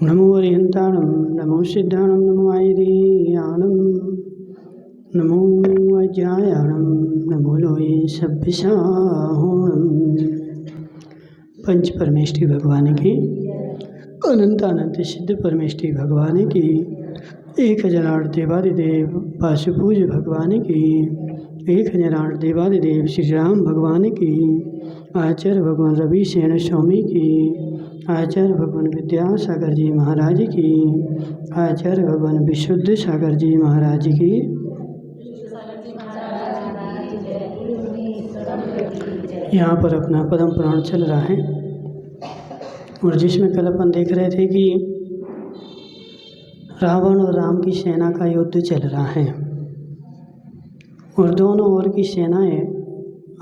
नमो अरिहंताणं नमो सिद्धाणं नमो आयुर्याणं नमो अज्ञायाणं नमो लोये सभ्यसाहोणं। पंच परमेष्ठी भगवान की अनंत अनंत सिद्ध परमेष्ठी भगवान की 1008 देवादिदेव पाशुपूज भगवान की 1008 देवादिदेव श्री राम भगवान की आचार्य भगवान रवि सेन स्वामी की आचार्य भगवान विद्यासागर जी महाराज की आचार्य भगवान विशुद्ध सागर जी महाराज की यहाँ पर अपना पद्म पुराण चल रहा है और जिसमें कल अपन देख रहे थे कि रावण और राम की सेना का युद्ध चल रहा है और दोनों ओर की सेनाएं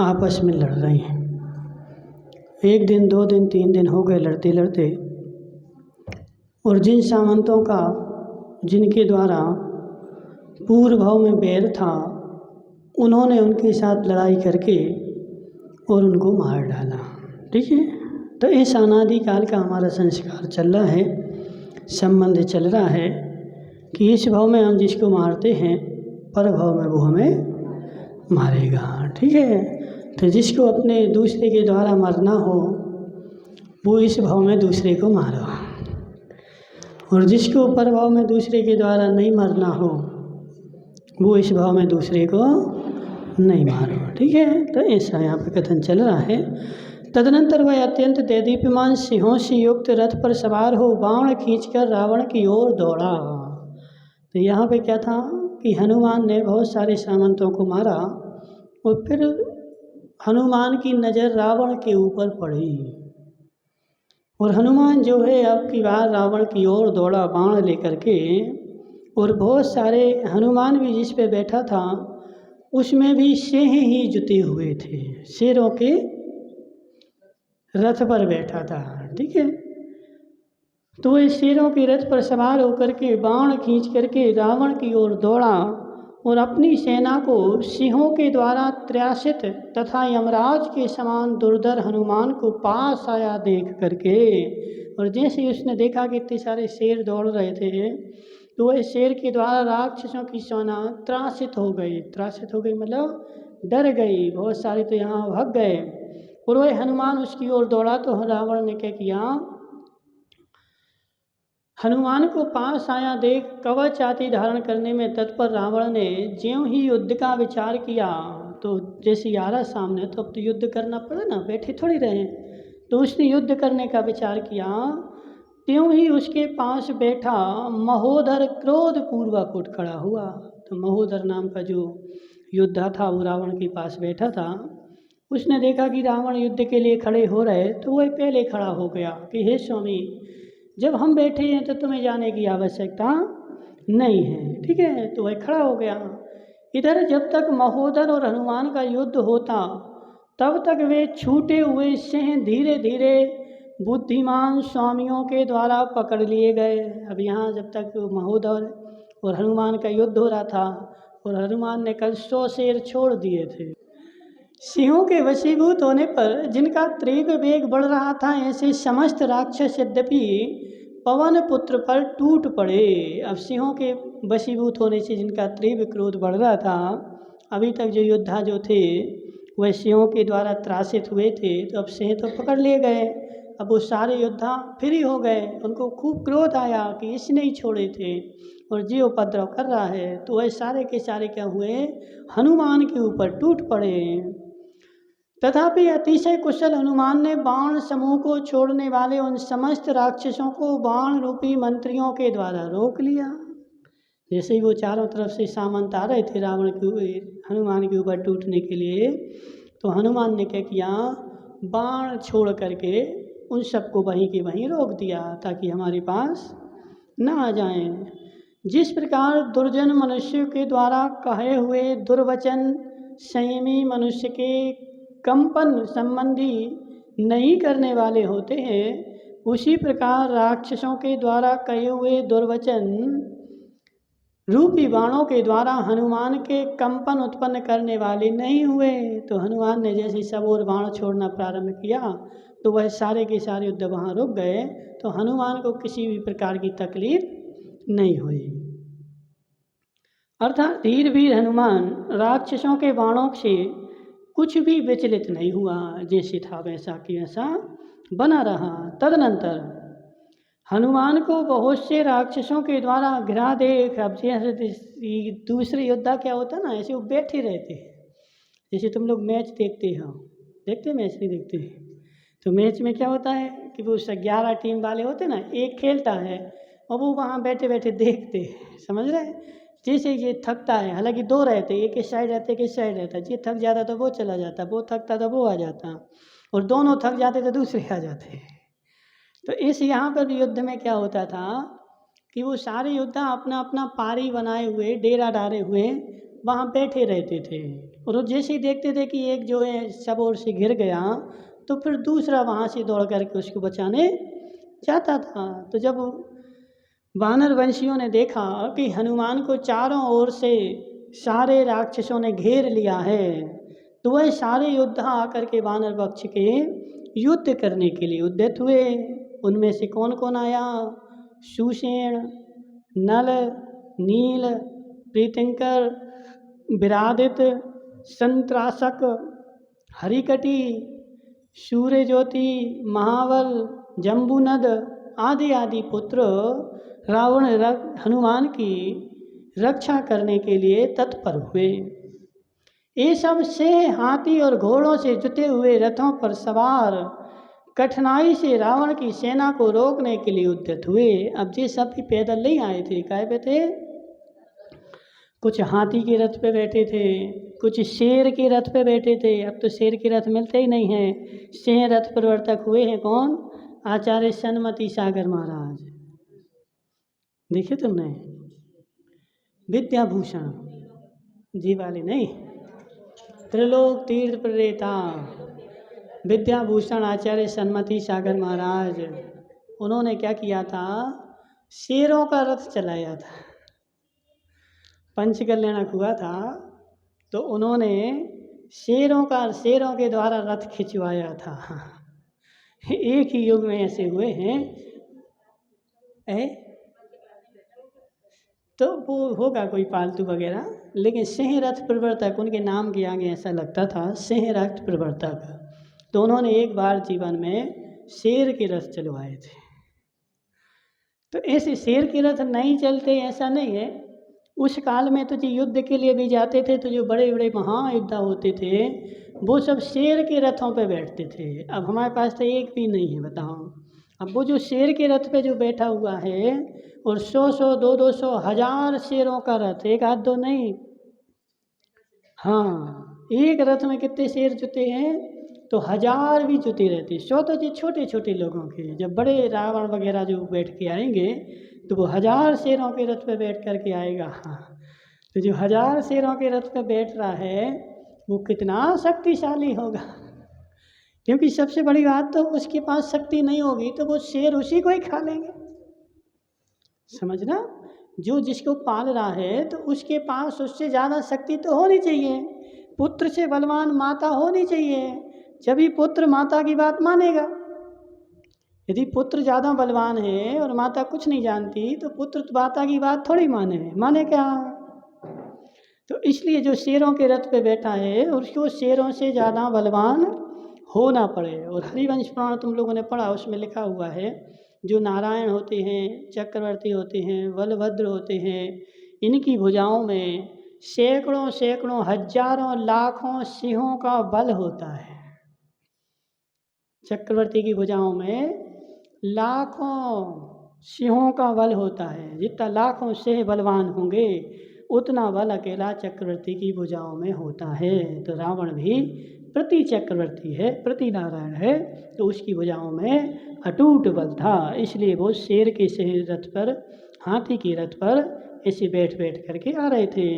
आपस में लड़ रही हैं। 1 दिन 2 दिन 3 दिन हो गए लड़ते लड़ते, और जिन सामंतों का जिनके द्वारा पूर्व भाव में बैर था उन्होंने उनके साथ लड़ाई करके और उनको मार डाला। ठीक है, तो इस अनादिकाल का हमारा संस्कार चल रहा है, संबंध चल रहा है कि इस भाव में हम जिसको मारते हैं पर भाव में वो हमें मारेगा। ठीक है, तो जिसको अपने दूसरे के द्वारा मरना हो वो इस भाव में दूसरे को मारो, और जिसको पर भाव में दूसरे के द्वारा नहीं मरना हो वो इस भाव में दूसरे को नहीं मारो। ठीक है, तो ऐसा यहाँ पे कथन चल रहा है। तदनंतर वह अत्यंत देदीप्यमान सिंहों से युक्त रथ पर सवार हो बाण खींचकर रावण की ओर दौड़ा। तो यहाँ पे क्या था कि हनुमान ने बहुत सारे सामंतों को मारा और फिर हनुमान की नज़र रावण के ऊपर पड़ी और हनुमान जो है अब की बार रावण की ओर दौड़ा बाण लेकर के, और बहुत सारे हनुमान भी जिस पे बैठा था उसमें भी सिंह ही जुटे हुए थे, शेरों के रथ पर बैठा था। ठीक है, तो वह शेरों के रथ पर सवार होकर के बाण खींच करके रावण की ओर दौड़ा और अपनी सेना को सिंहों के द्वारा त्रसित तथा यमराज के समान दुर्धर हनुमान को पास आया देख करके, और जैसे उसने देखा कि इतने सारे शेर दौड़ रहे थे तो वह शेर के द्वारा राक्षसों की सेना त्रासित हो गई। त्रासित हो गई मतलब डर गई, बहुत सारे तो यहाँ भाग गए, और वह हनुमान उसकी ओर दौड़ा तो रावण ने क्या किया, हनुमान को पास आया देख कवच आदि धारण करने में तत्पर रावण ने ज्यों ही युद्ध का विचार किया, तो जैसे आ रहा सामने तो अब तो युद्ध करना पड़ा ना, बैठे थोड़ी रहे, तो उसने युद्ध करने का विचार किया। त्यों ही उसके पास बैठा महोदर क्रोध पूर्वक उठ खड़ा हुआ। तो महोदर नाम का जो योद्धा था वो रावण के पास बैठा था, उसने देखा कि रावण युद्ध के लिए खड़े हो रहे तो वह पहले खड़ा हो गया कि हे स्वामी, जब हम बैठे हैं तो तुम्हें जाने की आवश्यकता नहीं है। ठीक है, तो वह खड़ा हो गया। इधर जब तक महोदर और हनुमान का युद्ध होता तब तक वे छूटे हुए सिंह धीरे धीरे बुद्धिमान स्वामियों के द्वारा पकड़ लिए गए। अब यहाँ जब तक महोदर और हनुमान का युद्ध हो रहा था और हनुमान ने कल 100 शेर छोड़ दिए थे, सिंहों के वशीभूत होने पर जिनका तीव्र वेग बढ़ रहा था ऐसे समस्त राक्षस यद्यपि पवन पुत्र पर टूट पड़े। अब सिंहों के वशीभूत होने से जिनका तीव्र क्रोध बढ़ रहा था, अभी तक जो योद्धा जो थे वह सिंहों के द्वारा त्रासित हुए थे, तो अब सिंह तो पकड़ लिए गए। अब वो सारे योद्धा फ्री हो गए, उनको खूब क्रोध आया कि इसने ही छोड़े थे और जी उपद्रव कर रहा है, तो वह सारे के सारे क्या हुए, हनुमान के ऊपर टूट पड़े। तथापि अतिशय कुशल हनुमान ने बाण समूह को छोड़ने वाले उन समस्त राक्षसों को बाण रूपी मंत्रियों के द्वारा रोक लिया। जैसे ही वो चारों तरफ से सामंत आ रहे थे रावण के हनुमान के ऊपर टूटने के लिए, तो हनुमान ने क्या किया, बाण छोड़ करके उन सबको वहीं के वहीं रोक दिया ताकि हमारे पास ना आ जाएं। जिस प्रकार दुर्जन मनुष्य के द्वारा कहे हुए दुर्वचन संयमी मनुष्य के कंपन संबंधी नहीं करने वाले होते हैं, उसी प्रकार राक्षसों के द्वारा कहे हुए दुर्वचन रूपी बाणों के द्वारा हनुमान के कंपन उत्पन्न करने वाले नहीं हुए। तो हनुमान ने जैसे सब और बाण छोड़ना प्रारंभ किया तो वह सारे के सारे युद्ध वहाँ रुक गए। तो हनुमान को किसी भी प्रकार की तकलीफ नहीं हुई। अर्थात धीर वीर हनुमान राक्षसों के बाणों से कुछ भी विचलित नहीं हुआ, जैसे था वैसा कि वैसा बना रहा। तदनंतर हनुमान को बहुत से राक्षसों के द्वारा घिरा देख, अब जैसे दूसरे योद्धा क्या होता है ना, ऐसे वो बैठे रहते हैं। जैसे तुम लोग मैच देखते हो, देखते मैच नहीं देखते? तो मैच में क्या होता है कि वो 11 टीम वाले होते ना, एक खेलता है और वो वहाँ बैठे बैठे देखते हैं, समझ रहे हैं? जैसे ये थकता है, हालांकि 2 रहते, एक इस साइड रहते एक इस साइड रहता, ये थक जाता तो वो चला जाता, वो थकता तो वो आ जाता, और दोनों थक जाते तो दूसरे आ जाते। तो इस यहाँ पर युद्ध में क्या होता था कि वो सारे योद्धा अपना अपना पारी बनाए हुए, डेरा डाले हुए वहाँ बैठे रहते थे, और वो जैसे ही देखते थे कि एक जो है सब ओर से घिर गया तो फिर दूसरा वहाँ से दौड़ करके उसको बचाने जाता था। तो जब वानर वंशियों ने देखा कि हनुमान को चारों ओर से सारे राक्षसों ने घेर लिया है, तो वह सारे योद्धा आकर के वानर पक्ष के युद्ध करने के लिए उद्यत हुए। उनमें से कौन कौन आया? सुषेण, नल, नील, प्रीतिंकर, विरादित, संत्रासक, हरिकटी, सूर्यज्योति, महाबल, जम्बूनद आदि आदि पुत्र रावण हनुमान की रक्षा करने के लिए तत्पर हुए। ये सब से हाथी और घोड़ों से जुते हुए रथों पर सवार कठिनाई से रावण की सेना को रोकने के लिए उद्यत हुए। अब ये सब भी पैदल नहीं आए थे, काय पे थे? कुछ हाथी के रथ पे बैठे थे, कुछ शेर के रथ पे बैठे थे। अब तो शेर के रथ मिलते ही नहीं हैं। सिंह रथ प्रवर्तक हुए हैं कौन? आचार्य सन्मति सागर महाराज, देखे तुमने? विद्याभूषण जी वाले नहीं, त्रिलोक तीर्थ प्रेता विद्याभूषण आचार्य सन्मति सागर महाराज, उन्होंने क्या किया था? शेरों का रथ चलाया था। पंचकल्याणक हुआ था तो उन्होंने शेरों के द्वारा रथ खिंचवाया था। एक ही युग में ऐसे हुए हैं। तो वो होगा कोई पालतू वगैरह, लेकिन सिंह रथ प्रवर्तक उनके नाम के आगे ऐसा लगता था, सिंह रथ प्रवर्तक। तो उन्होंने एक बार जीवन में शेर के रथ चलवाए थे। तो ऐसे शेर के रथ नहीं चलते ऐसा नहीं है। उस काल में तो जो युद्ध के लिए भी जाते थे, तो जो बड़े बड़े महायोद्धा होते थे वो सब शेर के रथों पे बैठते थे। अब हमारे पास तो एक भी नहीं है, बताओ। अब वो जो शेर के रथ पे जो बैठा हुआ है, और 100 200 1000 शेरों का रथ, एक आध दो नहीं, हाँ, एक रथ में कितने शेर जुते हैं? तो 1000 भी जुते रहते। 100 तो जो छोटे छोटे लोगों के, जब बड़े रावण वगैरह जो बैठ के आएंगे तो वो 1000 शेरों के रथ पे बैठ करके आएगा। हाँ, तो जो 1000 शेरों के रथ पे बैठ रहा है वो कितना शक्तिशाली होगा। क्योंकि सबसे बड़ी बात तो उसके पास शक्ति नहीं होगी तो वो शेर उसी को ही खा लेंगे, समझना। जो जिसको पाल रहा है तो उसके पास उससे ज़्यादा शक्ति तो होनी चाहिए। पुत्र से बलवान माता होनी चाहिए, जब पुत्र माता की बात मानेगा। यदि पुत्र ज़्यादा बलवान है और माता कुछ नहीं जानती तो पुत्र माता की बात थोड़ी माने क्या? तो इसलिए जो शेरों के रथ पे बैठा है उसको शेरों से ज़्यादा बलवान होना पड़े। और हरिवंश पुराण तुम लोगों ने पढ़ा, उसमें लिखा हुआ है जो नारायण होते हैं, चक्रवर्ती होते हैं, बलभद्र होते हैं, इनकी भुजाओं में सैकड़ों सैकड़ों हजारों लाखों सिंहों का बल होता है। चक्रवर्ती की भुजाओं में लाखों सिंहों का बल होता है। जितना लाखों सिंह बलवान होंगे उतना बल अकेला चक्रवर्ती की भुजाओं में होता है। तो रावण भी प्रति चक्रवर्ती है, प्रति नारायण है, तो उसकी भुजाओं में अटूट बल था। इसलिए वो शेर के रथ पर, हाथी के रथ पर ऐसे बैठ बैठ करके आ रहे थे।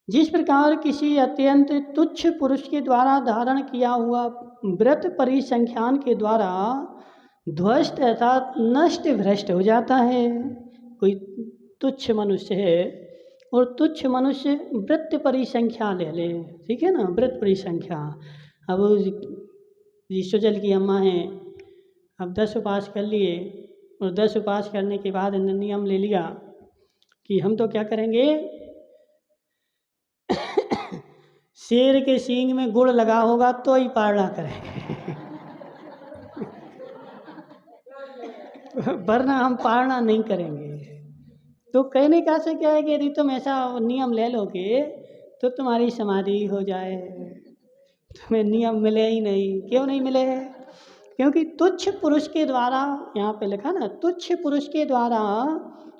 जिस प्रकार किसी अत्यंत तुच्छ पुरुष के द्वारा धारण किया हुआ व्रत परिसंख्यान के द्वारा ध्वस्त अर्थात नष्ट भ्रष्ट हो जाता है। कोई तुच्छ मनुष्य है, और तुच्छ मनुष्य वृत्त परिसंख्या ले ले, ठीक है ना, वृत्त परिसंख्या। अब सुजल की अम्मा हैं, अब 10 उपास कर लिए, और 10 उपास करने के बाद इन्होंने नियम ले लिया कि हम तो क्या करेंगे, शेर के सींग में गुड़ लगा होगा तो ही पारणा करेंगे वरना हम पारणा नहीं करेंगे। तो कहने का से क्या है कि यदि तुम ऐसा नियम ले लोगे तो तुम्हारी समाधि हो जाए, तुम्हें नियम मिले ही नहीं। क्यों नहीं मिले? क्योंकि तुच्छ पुरुष के द्वारा, यहाँ पे लिखा ना, तुच्छ पुरुष के द्वारा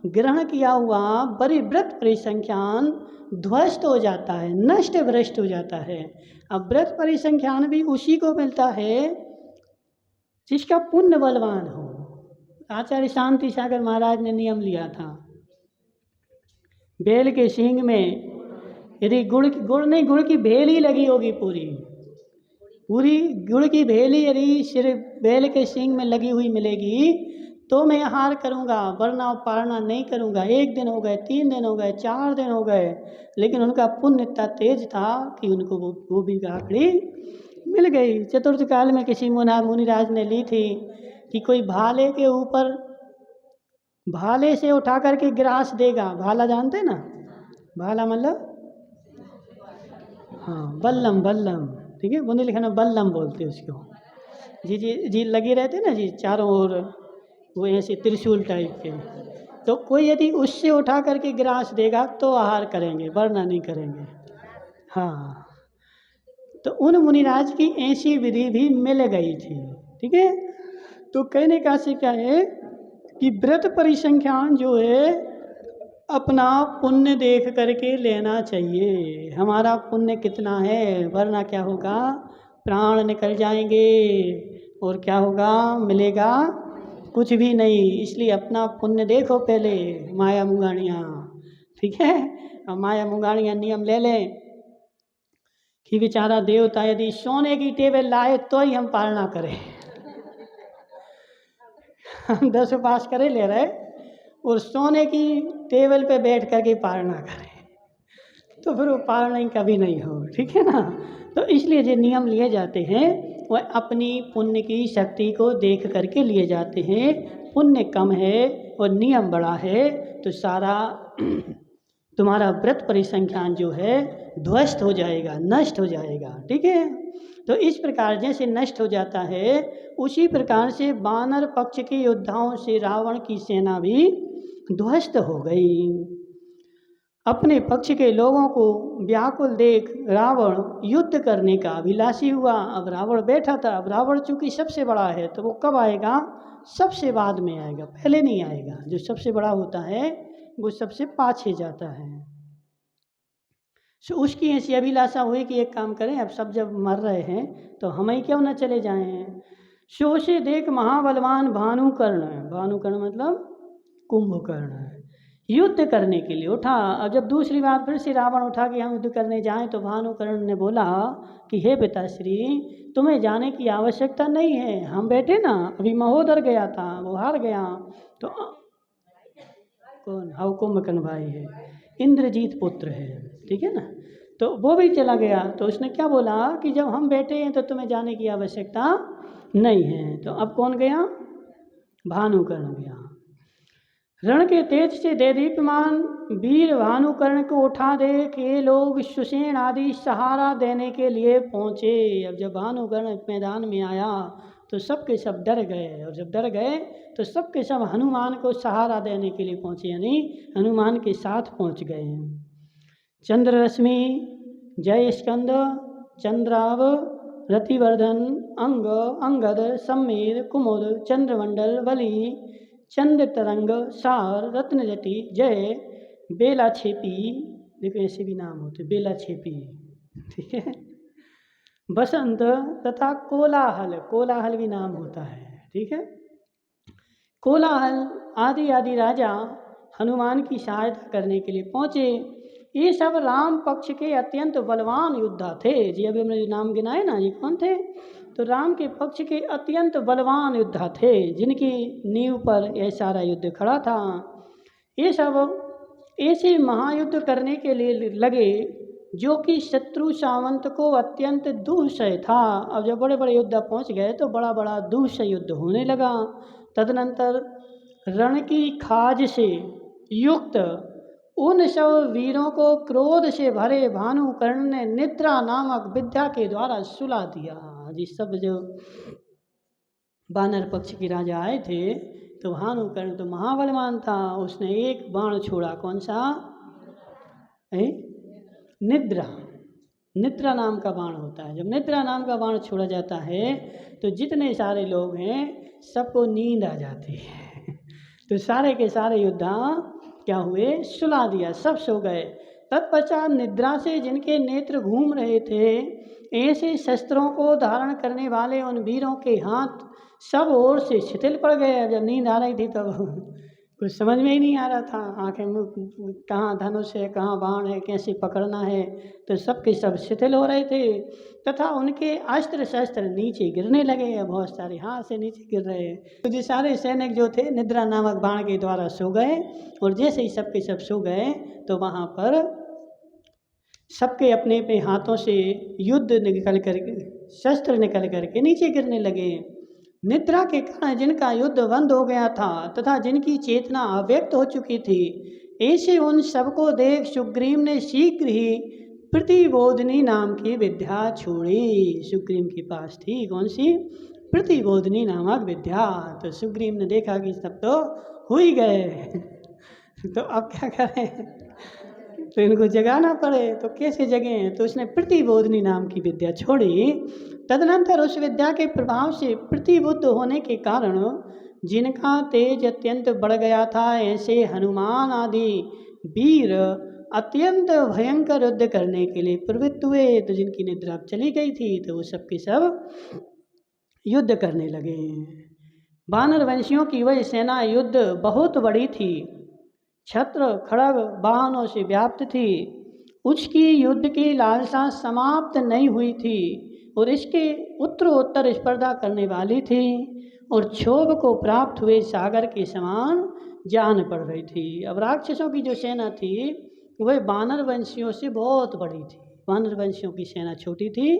ग्रहण किया हुआ परिव्रत परिसंख्यान ध्वस्त हो जाता है, नष्ट भ्रष्ट हो जाता है। अब व्रत परिसंख्यान भी उसी को मिलता है जिसका पुण्य बलवान हो। आचार्य शांति सागर महाराज ने नियम लिया था, बेल के सींग में यदि गुड़ की भेल ही लगी होगी, पूरी गुड़ की भेली यदि सिर्फ बेल के सींग में लगी हुई मिलेगी तो मैं आहार करूँगा, वरना पारणा नहीं करूँगा। 1 दिन हो गए, 3 दिन हो गए, 4 दिन हो गए, लेकिन उनका पुण्य इतना तेज था कि उनको वो भी आखिरी मिल गई। चतुर्थ काल में किसी मुनिराज ने ली थी कि कोई भाले के ऊपर, भाले से उठा करके ग्रास देगा। भाला जानते ना, भाला मतलब हाँ बल्लम, ठीक है, बुंदी लिखा ना बल्लम बोलते उसको। जी लगे रहते ना जी चारों ओर, वो ऐसे त्रिशूल टाइप के। तो कोई यदि उससे उठा करके ग्रास देगा तो आहार करेंगे, वरना नहीं करेंगे। हाँ, तो उन मुनिराज की ऐसी विधि भी मिल गई थी, ठीक है। तो कहने का से क्या है कि व्रत परिसंख्यान जो है अपना पुण्य देख करके लेना चाहिए, हमारा पुण्य कितना है, वरना क्या होगा, प्राण निकल जाएंगे और क्या होगा, मिलेगा कुछ भी नहीं। इसलिए अपना पुण्य देखो पहले, माया मुंगानियाँ, ठीक है। अब माया मुंगानियाँ नियम ले लें कि बेचारा देवता यदि सोने की टेबल लाए तो ही हम पालना करें हम 10 उपास करे ले रहे और सोने की टेबल पे बैठ करके पालना करें तो फिर वो पालना कभी नहीं हो, ठीक है ना। तो इसलिए जो नियम लिए जाते हैं वह अपनी पुण्य की शक्ति को देख करके लिए जाते हैं। पुण्य कम है और नियम बड़ा है तो सारा तुम्हारा व्रत परिसंख्यान जो है ध्वस्त हो जाएगा, नष्ट हो जाएगा, ठीक है। तो इस प्रकार जैसे नष्ट हो जाता है उसी प्रकार से वानर पक्ष के योद्धाओं से रावण की सेना भी ध्वस्त हो गई। अपने पक्ष के लोगों को व्याकुल देख रावण युद्ध करने का अभिलाषी हुआ। अब रावण बैठा था, अब रावण चूंकि सबसे बड़ा है तो वो कब आएगा, सबसे बाद में आएगा, पहले नहीं आएगा। जो सबसे बड़ा होता है वो सबसे पाछे जाता है। सो उसकी ऐसी अभिलाषा हुई कि एक काम करें, अब सब जब मर रहे हैं तो हम ही क्यों न चले जाएं। सो से देख महाबलवान भानुकर्ण, भानुकर्ण मतलब कुंभकर्ण, युद्ध करने के लिए उठा। अब जब दूसरी बार फिर से रावण उठा कि हम युद्ध करने जाएं तो भानुकर्ण ने बोला कि हे पिताश्री, तुम्हें जाने की आवश्यकता नहीं है, हम बैठे ना, अभी महोदर गया था, वो हार गया। तो कौन, हाँ कुंभकर्ण भाई है, इंद्रजीत पुत्र है, ठीक है ना। तो वो भी चला गया। तो उसने क्या बोला कि जब हम बैठे हैं तो तुम्हें जाने की आवश्यकता नहीं है। तो अब कौन गया, भानुकर्ण गया। रण के तेज से देदीप्यमान वीर भानुकर्ण को उठा दे के लोग सुषेण आदि सहारा देने के लिए पहुँचे। अब जब भानुकर्ण मैदान में आया तो सब के सब डर गए, और जब डर गए तो सब के सब हनुमान को सहारा देने के लिए पहुँचे, यानी हनुमान के साथ पहुँच गए। चंद्र रश्मि जय स्कंद चंद्राव रतिवर्धन अंग अंगद सम्मीर कुमुद चंद्रमंडल बलि चंद्र तरंग सार रत्नजटी जय बेला छेपी, देखो ऐसे भी नाम होते, बेला छेपी, ठीक है। बसंत तथा कोलाहल, कोलाहल भी नाम होता है, ठीक है। कोलाहल आदि आदि राजा हनुमान की सहायता करने के लिए पहुँचे। ये सब राम पक्ष के अत्यंत बलवान योद्धा थे। जी अभी हमने जो नाम गिनाए ना, ये कौन थे, तो राम के पक्ष के अत्यंत बलवान योद्धा थे जिनकी नींव पर यह सारा युद्ध खड़ा था। ये सब ऐसे महायुद्ध करने के लिए लगे जो कि शत्रु सावंत को अत्यंत दुस्सह था। अब जब बड़े बड़े युद्ध पहुंच गए तो बड़ा बड़ा दुस्सह युद्ध होने लगा। तदनंतर रण की खाज से युक्त उन सब वीरों को क्रोध से भरे भानुकर्ण ने निद्रा नामक विद्या के द्वारा सुला दिया। जिस सब जो वानर पक्ष के राजा आए थे तो भानुकर्ण तो महाबलवान था, उसने एक बाण छोड़ा। कौन सा है? निद्रा। निद्रा नाम का बाण होता है। जब निद्रा नाम का बाण छोड़ा जाता है तो जितने सारे लोग हैं सबको नींद आ जाती है तो सारे के सारे योद्धा क्या हुए? सुला दिया, सब सो गए। तत्पश्चात निद्रा से जिनके नेत्र घूम रहे थे, ऐसे शस्त्रों को धारण करने वाले उन वीरों के हाथ सब ओर से शिथिल पड़ गए। जब नींद आ रही थी तब कुछ समझ में ही नहीं आ रहा था, आंखें में कहाँ धनुष है, कहाँ बाण है, कैसे पकड़ना है, तो सबके सब शिथिल हो रहे थे। तथा उनके अस्त्र शस्त्र नीचे गिरने लगे, बहुत सारे हाथ से नीचे गिर रहे हैं। तो ये सारे सैनिक जो थे निद्रा नामक बाण के द्वारा सो गए, और जैसे ही सबके सब सो गए तो वहाँ पर सबके अपने अपने हाथों से युद्ध निकल कर शस्त्र निकल करके नीचे गिरने लगे। निद्रा के कारण जिनका युद्ध बंद हो गया था तथा जिनकी चेतना अव्यक्त हो चुकी थी, ऐसे उन सबको देख सुग्रीव ने शीघ्र ही प्रतिबोधनी नाम की विद्या छोड़ी। सुग्रीव के पास थी कौन सी? प्रतिबोधनी नामक विद्या। तो सुग्रीव ने देखा कि सब तो हो ही गए तो अब क्या करें, तो इनको जगाना पड़े। तो कैसे जगें? तो उसने प्रतिबोधनी नाम की विद्या छोड़ी। तदनंतर उस विद्या के प्रभाव से प्रतिबुद्ध होने के कारण जिनका तेज अत्यंत बढ़ गया था, ऐसे हनुमान आदि वीर अत्यंत भयंकर युद्ध करने के लिए प्रवृत्त हुए। तो जिनकी निद्रा चली गई थी तो वो सबके सब युद्ध करने लगे। वानर वंशियों की वह सेना युद्ध बहुत बड़ी थी, छत्र खड़ग वाहनों से व्याप्त थी। उसकी युद्ध की लालसा समाप्त नहीं हुई थी और इसके उत्तरोत्तर स्पर्धा करने वाली थी, और क्षोभ को प्राप्त हुए सागर के समान जान पड़ रही थी। अब राक्षसों की जो सेना थी वह वानर वंशियों से बहुत बड़ी थी। वानर वंशियों की सेना छोटी थी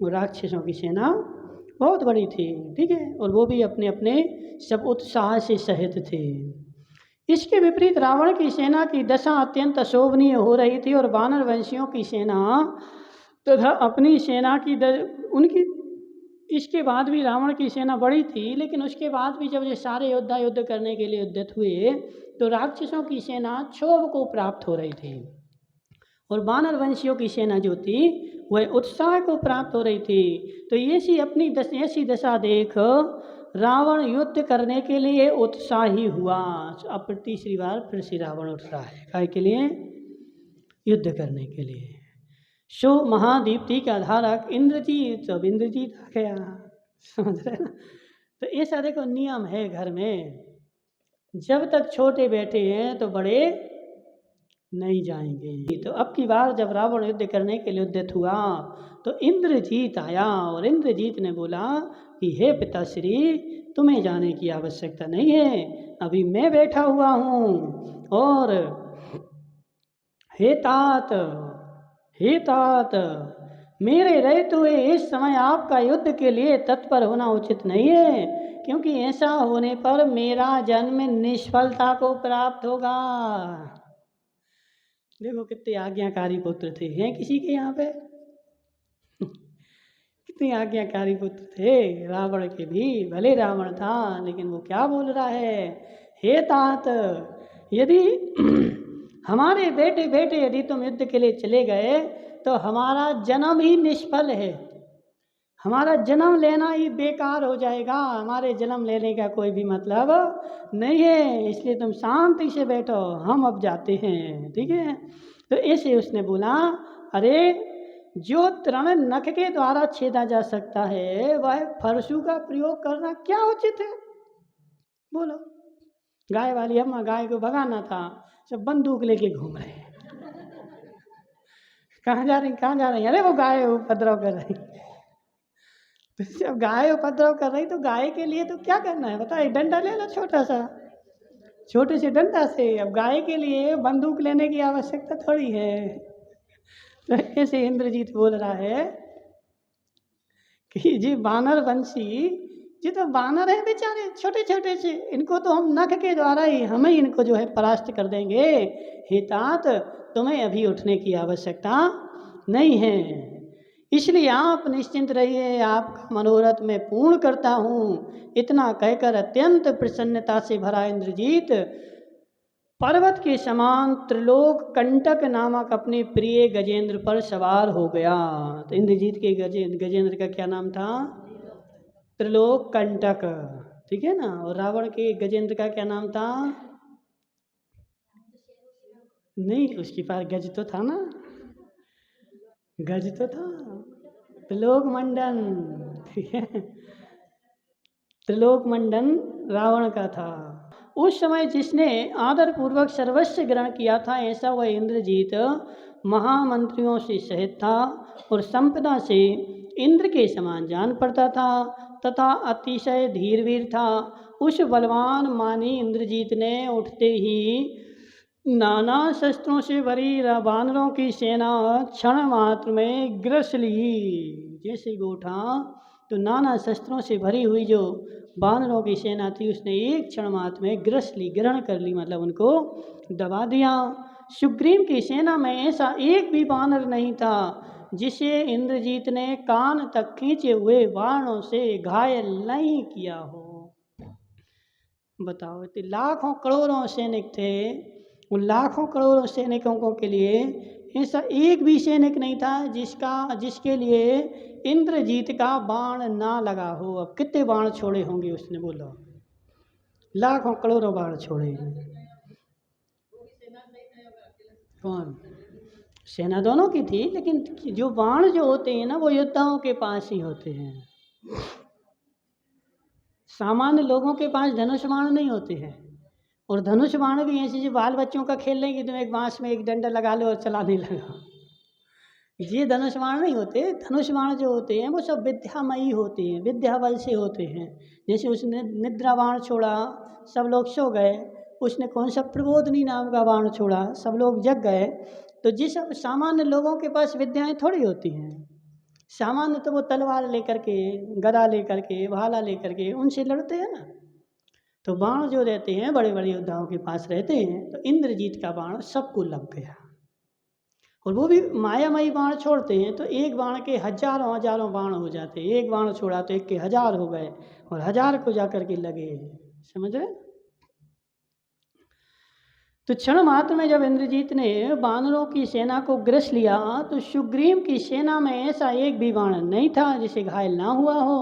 और राक्षसों की सेना बहुत बड़ी थी, ठीक है, और वो भी अपने अपने सब उत्साह से सहित थे। इसके विपरीत रावण की सेना की दशा अत्यंत अशोभनीय हो रही थी, और वानर वंशियों की सेना तथा अपनी सेना की उनकी इसके बाद भी रावण की सेना बड़ी थी, लेकिन उसके बाद भी जब ये सारे योद्धा युद्ध करने के लिए उद्यत हुए तो राक्षसों की सेना क्षोभ को प्राप्त हो रही थी, और वानर वंशियों की सेना जो थी वह उत्साह को प्राप्त हो रही थी। तो ऐसी दशा देख रावण युद्ध करने के लिए उत्साही हुआ। अब तीसरी बार फिर से रावण उठ रहा है, काय के लिए? युद्ध करने के लिए। सो महादीप्ति का धारक इंद्रजीत, अब इंद्रजीत आ गया, समझ रहे ना? तो ऐसा देखो नियम है घर में, जब तक छोटे बैठे हैं तो बड़े नहीं जाएंगे। तो अब की बार जब रावण युद्ध करने के लिए उद्यत हुआ तो इंद्रजीत आया, और इंद्रजीत ने बोला कि हे पिताश्री, तुम्हें जाने की आवश्यकता नहीं है, अभी मैं बैठा हुआ हूँ। और हे तात, मेरे रहते हुए इस समय आपका युद्ध के लिए तत्पर होना उचित नहीं है, क्योंकि ऐसा होने पर मेरा जन्म निष्फलता को प्राप्त होगा। देखो कितने आज्ञाकारी पुत्र थे, हैं किसी के यहाँ पे कितने आज्ञाकारी पुत्र थे रावण के भी। भले रावण था लेकिन वो क्या बोल रहा है, हे तात, यदि हमारे बेटे बेटे यदि तुम युद्ध के लिए चले गए तो हमारा जन्म ही निष्फल है, हमारा जन्म लेना ही बेकार हो जाएगा, हमारे जन्म लेने का कोई भी मतलब नहीं है, इसलिए तुम शांति से बैठो, हम अब जाते हैं, ठीक है। तो ऐसे उसने बोला, अरे जो तृण नख के द्वारा छेदा जा सकता है वह फरसू का प्रयोग करना क्या उचित है? बोलो, गाय वाली अम्मा गाय को भगाना था, सब बंदूक लेके घूम रहे हैं कहाँ जा रही? अरे वो गाय उपद्रव कर रही। तो जब गाय उपद्रव कर रही तो गाय के लिए तो क्या करना है बताइए, डंडा ले लो छोटा सा, छोटे से डंडा से। अब गाय के लिए बंदूक लेने की आवश्यकता थोड़ी है। तो ऐसे इंद्रजीत बोल रहा है कि जी वानर वंशी, जी तो वानर है बेचारे छोटे छोटे से, इनको तो हम नख के द्वारा ही हमें इनको जो है परास्त कर देंगे। हे तात, तुम्हें अभी उठने की आवश्यकता नहीं है, इसलिए आप निश्चिंत रहिए, आपका मनोरथ मैं पूर्ण करता हूँ। इतना कहकर अत्यंत प्रसन्नता से भरा इंद्रजीत पर्वत के समान त्रिलोक कंटक नामक अपने प्रिय गजेंद्र पर सवार हो गया। तो इंद्रजीत के गजेंद्र का क्या नाम था? त्रिलोक कंटक, ठीक है ना। और रावण के गजेंद्र का क्या नाम था? नहीं, उसके पास गज तो था ना, गज तो था, त्रिलोक मंडन, ठीक है, त्रिलोक मंडन रावण का था। उस समय जिसने आदर पूर्वक सर्वस्व ग्रहण किया था, ऐसा वह इंद्रजीत महामंत्रियों से सहित था और संपदा से इंद्र के समान जान पड़ता था तथा अतिशय धीरवीर था। उस बलवान मानी इंद्रजीत ने उठते ही नाना शस्त्रों से भरी वानरों की सेना क्षण मात्र में ग्रस ली। जैसे ही वो उठा तो नाना शस्त्रों से भरी हुई जो वानरों की सेना थी उसने एक क्षण मात्र में ग्रस ली, ग्रहण कर ली, मतलब उनको दबा दिया। सुग्रीव की सेना में ऐसा एक भी वानर नहीं था जिसे इंद्रजीत ने कान तक खींचे हुए बाणों से घायल नहीं किया हो। बताओ, इतने लाखों करोड़ों सैनिक थे, उन लाखों करोड़ों सैनिकों के लिए ऐसा एक भी सैनिक नहीं था जिसके लिए इंद्रजीत का बाण ना लगा हो। अब कितने बाण छोड़े होंगे उसने, बोलो, लाखों करोड़ों बाण छोड़े हैं। कौन? सेना दोनों की थी, लेकिन जो बाण जो होते हैं ना वो योद्धाओं के पास ही होते हैं। सामान्य लोगों के पास धनुष बाण नहीं होते हैं। और धनुष बाण भी ऐसे जो बाल बच्चों का खेल लेंगे, तुम एक बांस में एक डंडा लगा लो और चलाने लगा, ये धनुष बाण नहीं होते। धनुष बाण जो होते हैं वो सब विद्यामयी होते हैं, विद्या बल से होते हैं। जैसे उसने निद्रा बाण छोड़ा, सब लोग सो गए। उसने कौन सा प्रबोधनी नाम का बाण छोड़ा, सब लोग जग गए। तो जिस सामान्य लोगों के पास विद्याएं थोड़ी होती हैं। सामान्य तो वो तलवार लेकर के, गदा लेकर के, भाला लेकर के उनसे लड़ते हैं ना। तो बाण जो रहते हैं बड़े बड़े योद्धाओं के पास रहते हैं। तो इंद्रजीत का बाण सबको लग गया, और वो भी मायामयी बाण छोड़ते हैं तो एक बाण के हजारों हजारों बाण हो जाते हैं। एक बाण छोड़ा तो एक के हजार हो गए, और हजार को जाकर के लगे, समझ रहे। तो क्षण मात्र में जब इंद्रजीत ने वानरों की सेना को ग्रस लिया तो सुग्रीव की सेना में ऐसा एक भी बाण नहीं था जिसे घायल ना हुआ हो।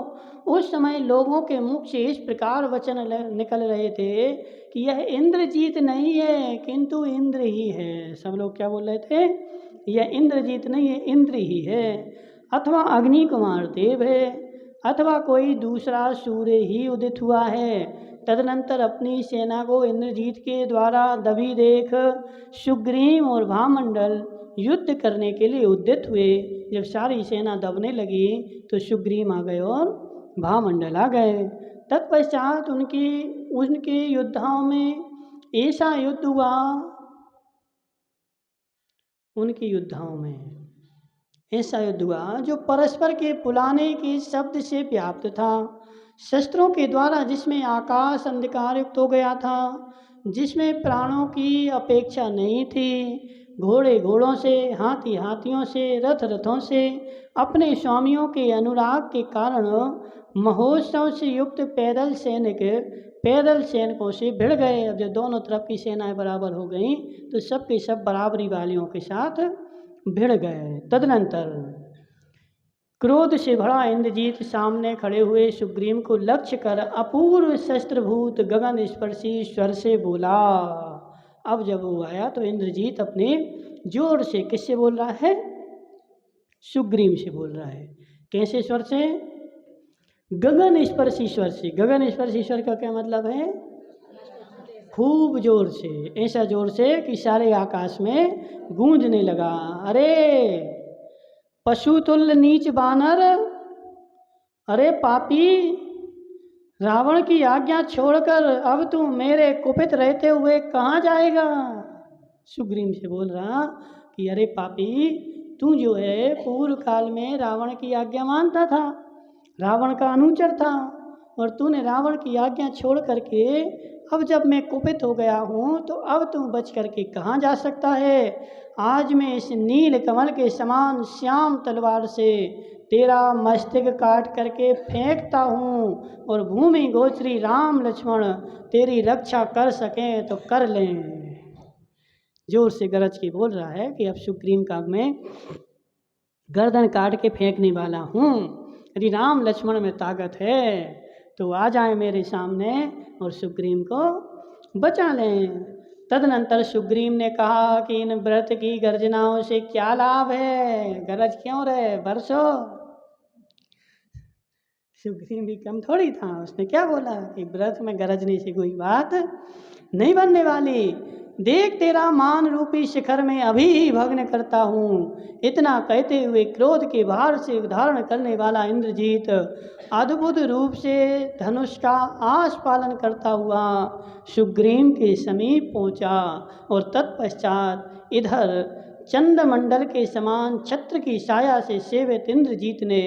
उस समय लोगों के मुख से इस प्रकार वचन निकल रहे थे कि यह इंद्रजीत नहीं है किंतु इंद्र ही है। सब लोग क्या बोल रहे थे? यह इंद्रजीत नहीं है, इंद्र ही है, अथवा अग्नि कुमार देव है, अथवा कोई दूसरा सूर्य ही उदित हुआ है। तदनंतर अपनी सेना को इंद्रजीत के द्वारा दबी देख सुग्रीव और भामंडल युद्ध करने के लिए उद्यत हुए। जब सारी सेना दबने लगी तो सुग्रीव आ गए और भामंडल आ गए। तत्पश्चात उनके योद्धाओं में ऐसा युद्ध हुआ, उनके योद्धाओं में ऐसा युद्ध हुआ जो परस्पर के पुलाने के शब्द से व्याप्त था, शस्त्रों के द्वारा जिसमें आकाश अंधकार युक्त हो गया था, जिसमें प्राणों की अपेक्षा नहीं थी। घोड़े घोड़ों से, हाथी हाथियों से, रथ रथों से अपने स्वामियों के अनुराग के कारण महोत्सव से युक्त पैदल सैनिकों से भिड़ गए। अब जब दोनों तरफ की सेनाएं बराबर हो गई तो सब के सब बराबरी वालियों के साथ भिड़ गए। तदनंतर क्रोध से भरा इंद्रजीत सामने खड़े हुए सुग्रीव को लक्ष्य कर अपूर्व शस्त्रभूत गगन स्पर्शी स्वर से बोला। अब जब वो आया तो इंद्रजीत अपने जोर से किससे बोल रहा है? सुग्रीव से बोल रहा है। कैसे स्वर से? गगन स्पर्शी स्वर से। गगन स्पर्शी स्वर का क्या मतलब है? खूब जोर से, ऐसा जोर से कि सारे आकाश में गूंजने लगा। अरे पशुतुल्य नीच बानर, अरे पापी, रावण की आज्ञा छोड़कर अब तू मेरे कुपित रहते हुए कहाँ जाएगा? सुग्रीव से बोल रहा कि अरे पापी, तू जो है पूर्व काल में रावण की आज्ञा मानता था, रावण का अनुचर था, और तूने रावण की आज्ञा छोड़ करके अब जब मैं कुपित हो गया हूँ तो अब तू बच करके कहाँ जा सकता है? आज मैं इस नील कमल के समान श्याम तलवार से तेरा मस्तक काट करके फेंकता हूँ, और भूमि गोचरी राम लक्ष्मण तेरी रक्षा कर सकें तो कर लें। जोर से गरज के बोल रहा है कि अब सुग्रीव का मैं गर्दन काट के फेंकने वाला हूँ। यदि राम लक्ष्मण में ताकत है तो आ जाए मेरे सामने और सुग्रीव को बचा लें। तदनंतर सुग्रीव ने कहा कि इन व्रत की गर्जनाओं से क्या लाभ है? गरज क्यों रहे? बरसो। सुग्रीव भी कम थोड़ी था, उसने क्या बोला कि व्रत में गरजने से कोई बात नहीं बनने वाली। देख तेरा मान रूपी शिखर में अभी ही भग्न करता हूँ। इतना कहते हुए क्रोध के भार से धारण करने वाला इंद्रजीत अद्भुत रूप से धनुष का आस पालन करता हुआ सुग्रीव के समीप पहुँचा, और तत्पश्चात इधर चंद्रमंडल के समान छत्र की छाया से सेवित इंद्रजीत ने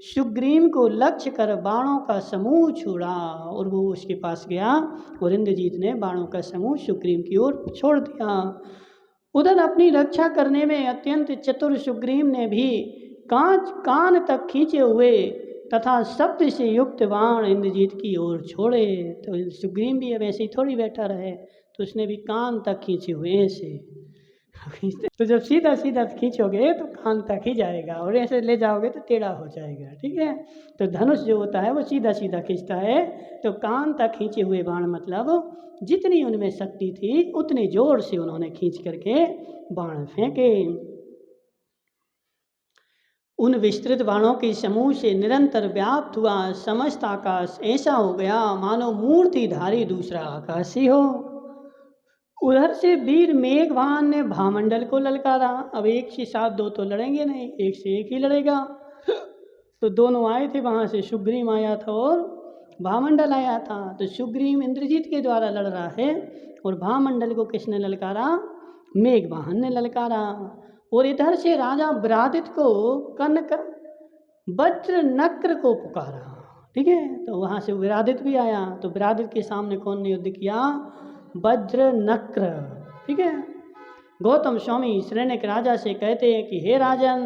सुग्रीव को लक्ष्य कर बाणों का समूह छोड़ा, और वो उसके पास गया और इंद्रजीत ने बाणों का समूह सुग्रीव की ओर छोड़ दिया। उधर अपनी रक्षा करने में अत्यंत चतुर सुग्रीव ने भी कान तक खींचे हुए तथा शब्द से युक्त बाण इंद्रजीत की ओर छोड़े। तो सुग्रीव भी अब ऐसे ही थोड़ी बैठा रहे, तो उसने भी कान तक खींचे हुए ऐसे। तो जब सीधा सीधा खींचोगे तो कान तक ही जाएगा, और ऐसे ले जाओगे तो टेढ़ा हो जाएगा। ठीक है, तो धनुष जो होता है वो सीधा सीधा खींचता है, तो कान तक खींचे हुए बाण मतलब जितनी उनमें शक्ति थी उतने जोर से उन्होंने खींच करके बाण फेंके। उन विस्तृत बाणों के समूह से निरंतर व्याप्त हुआ समस्त आकाश ऐसा हो गया मानो मूर्तिधारी दूसरा आकाश ही हो। उधर से वीर मेघवान ने भामंडल को ललकारा। अब एक से साथ दो तो लड़ेंगे नहीं, एक से एक ही लड़ेगा। तो दोनों आए थे, वहाँ से सुग्रीव आया था और भामंडल आया था। तो सुग्रीव इंद्रजीत के द्वारा लड़ रहा है, और भामंडल को किसने ललकारा? मेघवाहन ने ललकारा। और इधर से राजा विरादित को कनक वज्र नक्र को पुकारा। ठीक है, तो वहाँ से विरादित भी आया। तो विरादित के सामने कौन ने युद्ध किया? वज्र नक्र। ठीक है, गौतम स्वामी श्रेणिक राजा से कहते हैं कि हे राजन,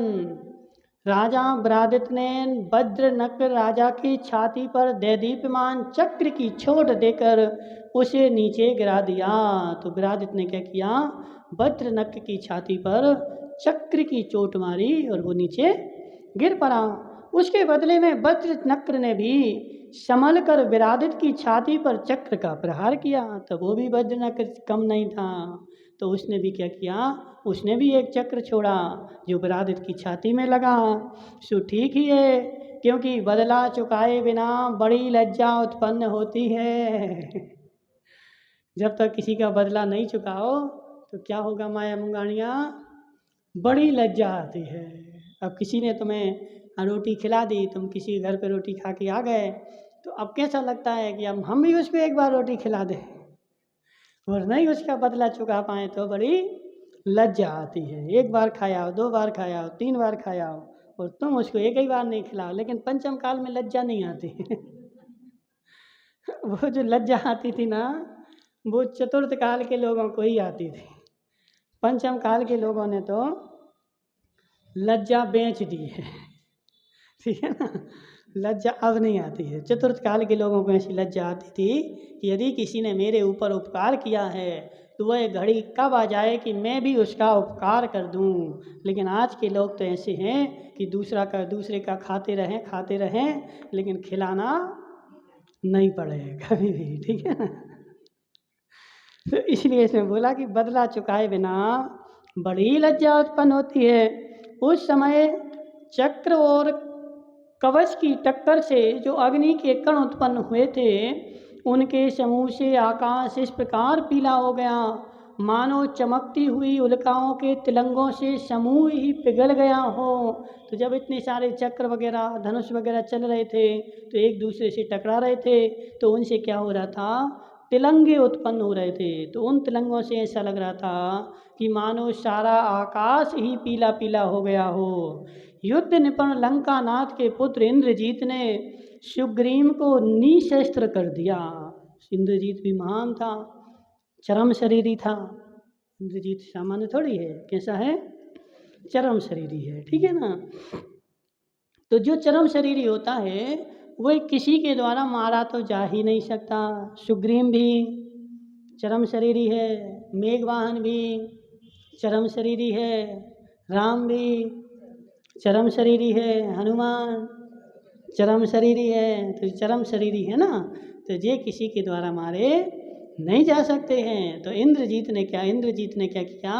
राजा विरादित ने वज्र नक्र राजा की छाती पर दैदीप्यमान चक्र की चोट देकर उसे नीचे गिरा दिया। तो विरादित ने क्या किया? वज्र नक्र की छाती पर चक्र की चोट मारी और वो नीचे गिर पड़ा। उसके बदले में वज्र नक्र ने भी संभल कर विरादित की छाती पर चक्र का प्रहार किया। तो वो भी वज्र नक्र कम नहीं था, तो उसने भी क्या किया? उसने भी एक चक्र छोड़ा जो विरादित की छाती में लगा। सो ठीक ही है, क्योंकि बदला चुकाए बिना बड़ी लज्जा उत्पन्न होती है। जब तक किसी का बदला नहीं चुकाओ तो क्या होगा माया मुंगानिया? बड़ी लज्जा आती है। अब किसी ने तुम्हें रोटी खिला दी, तुम किसी घर पे रोटी खा के आ गए, तो अब कैसा लगता है कि अब हम भी उसको एक बार रोटी खिला दें, और नहीं उसका बदला चुका पाए तो बड़ी लज्जा आती है। एक बार खाया हो, दो बार खाया हो, तीन बार खाया हो, और तुम उसको एक ही बार नहीं खिलाओ, लेकिन पंचम काल में लज्जा नहीं आती। वो जो लज्जा आती थी ना, वो चतुर्थ काल के लोगों को ही आती थी। पंचम काल के लोगों ने तो लज्जा बेच दी है। ठीक है ना, लज्जा अब नहीं आती है। चतुर्थ काल के लोगों को ऐसी लज्जा आती थी कि यदि किसी ने मेरे ऊपर उपकार किया है तो वह घड़ी कब आ जाए कि मैं भी उसका उपकार कर दूं। लेकिन आज के लोग तो ऐसे हैं कि दूसरे का खाते रहें लेकिन खिलाना नहीं पड़े कभी भी। ठीक है ना, तो इसलिए इसने बोला कि बदला चुकाए बिना बड़ी लज्जा उत्पन्न होती है। उस समय चक्र और कवच की टक्कर से जो अग्नि के कण उत्पन्न हुए थे, उनके समूह से आकाश इस प्रकार पीला हो गया मानो चमकती हुई उल्काओं के तिलंगों से समूह ही पिघल गया हो। तो जब इतने सारे चक्र वगैरह धनुष वगैरह चल रहे थे तो एक दूसरे से टकरा रहे थे, तो उनसे क्या हो रहा था, तिलंगे उत्पन्न हो रहे थे। तो उन तिलंगों से ऐसा लग रहा था कि मानो सारा आकाश ही पीला पीला हो गया हो। युद्ध निपुण लंकानाथ के पुत्र इंद्रजीत ने सुग्रीव को निशस्त्र कर दिया। इंद्रजीत भी महान था, चरम शरीरी था। इंद्रजीत सामान्य थोड़ी है, कैसा है, चरम शरीरी है, ठीक है ना। तो जो चरम शरीरी होता है वह किसी के द्वारा मारा तो जा ही नहीं सकता। सुग्रीव भी चरम शरीरी है, मेघवाहन भी चरम शरीरी है, राम भी चरम शरीरी है, हनुमान चरम शरीरी है। तो चरम शरीरी है ना, तो ये किसी के द्वारा मारे नहीं जा सकते हैं। तो इंद्रजीत ने क्या किया,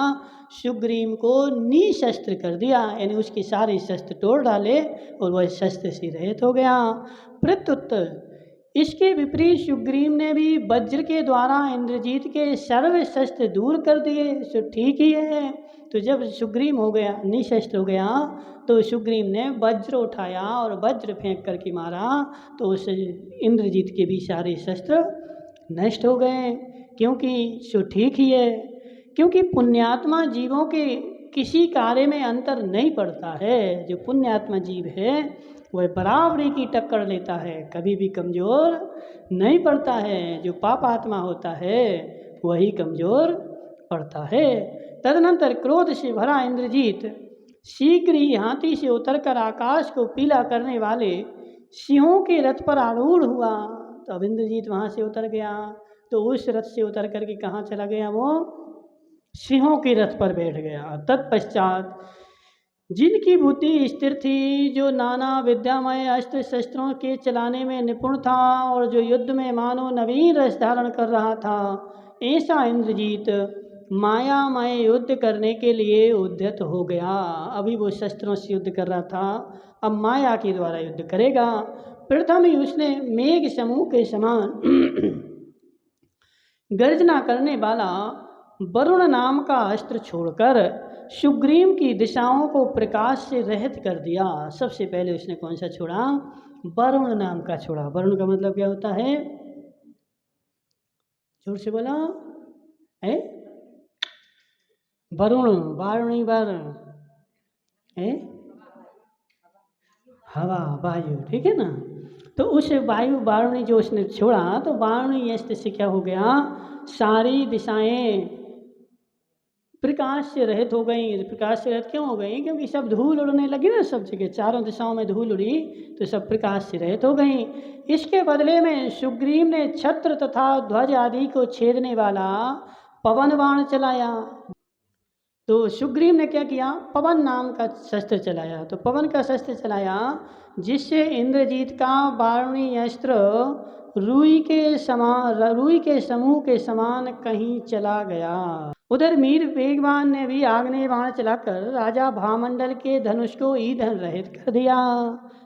सुग्रीव को निशस्त्र कर दिया, यानी उसके सारे शस्त्र तोड़ डाले और वह शस्त्र से रहित हो गया। प्रत्युत्तर इसके विपरीत सुग्रीव ने भी वज्र के द्वारा इंद्रजीत के सर्व शस्त्र दूर कर दिए। तो ठीक ही है। तो जब सुग्रीव हो गया, निशस्त्र हो गया, तो सुग्रीव ने वज्र उठाया और वज्र फेंक करके मारा, तो उस इंद्रजीत के भी सारे शस्त्र नष्ट हो गए। क्योंकि सो ठीक ही है, क्योंकि पुण्यात्मा जीवों के किसी कार्य में अंतर नहीं पड़ता है। जो पुण्यात्मा जीव है वह बराबरी की टक्कर लेता है, कभी भी कमज़ोर नहीं पड़ता है। जो पापात्मा होता है वही कमज़ोर पड़ता है। तदनंतर क्रोध से भरा इंद्रजीत शीघ्र ही हाथी से उतरकर आकाश को पीला करने वाले सिंहों के रथ पर आरूढ़ हुआ। तो अब इंद्रजीत वहाँ से उतर गया, तो उस रथ से उतर करके कहाँ चला गया, वो सिंहों के रथ पर बैठ गया। तत्पश्चात जिनकी बुद्धि स्थिर थी, जो नाना विद्यामय अस्त्र शस्त्रों के चलाने में निपुण था और जो युद्ध में मानो नवीन रस धारण कर रहा था, ऐसा इंद्रजीत मायामय युद्ध करने के लिए उद्यत हो गया। अभी वो शस्त्रों से युद्ध कर रहा था, अब माया के द्वारा युद्ध करेगा। प्रथम ही उसने मेघ समूह के समान गर्जना करने वाला वरुण नाम का अस्त्र छोड़कर सुग्रीव की दिशाओं को प्रकाश से रहित कर दिया। सबसे पहले उसने कौन सा छोड़ा, वरुण नाम का छोड़ा। वरुण का मतलब क्या होता है, जोर से बोला है, वरुण वारुणी वर है, हवा वायु, ठीक है ना। तो उस वायु वारुणी जो उसने छोड़ा, तो वारुणी अस्त्र से क्या हो गया, सारी दिशाएं प्रकाश से रहित हो गई। प्रकाश से रहित क्यों हो गई, क्योंकि सब धूल उड़ने लगी ना, सब जगह चारों दिशाओं में धूल उड़ी, तो सब प्रकाश से रहित हो गई। इसके बदले में सुग्रीव ने छत्र तथा ध्वज आदि को छेदने वाला पवन बाण चलाया। तो सुग्रीव ने क्या किया, पवन नाम का शस्त्र चलाया। तो पवन का शस्त्र चलाया, जिससे इंद्रजीत का वारुणी अस्त्र रुई के समूह के समान कहीं चला गया। उधर मीर वेगवान ने भी आग्नेय बाण चलाकर राजा भामंडल के धनुष को ईंधन रहित कर दिया।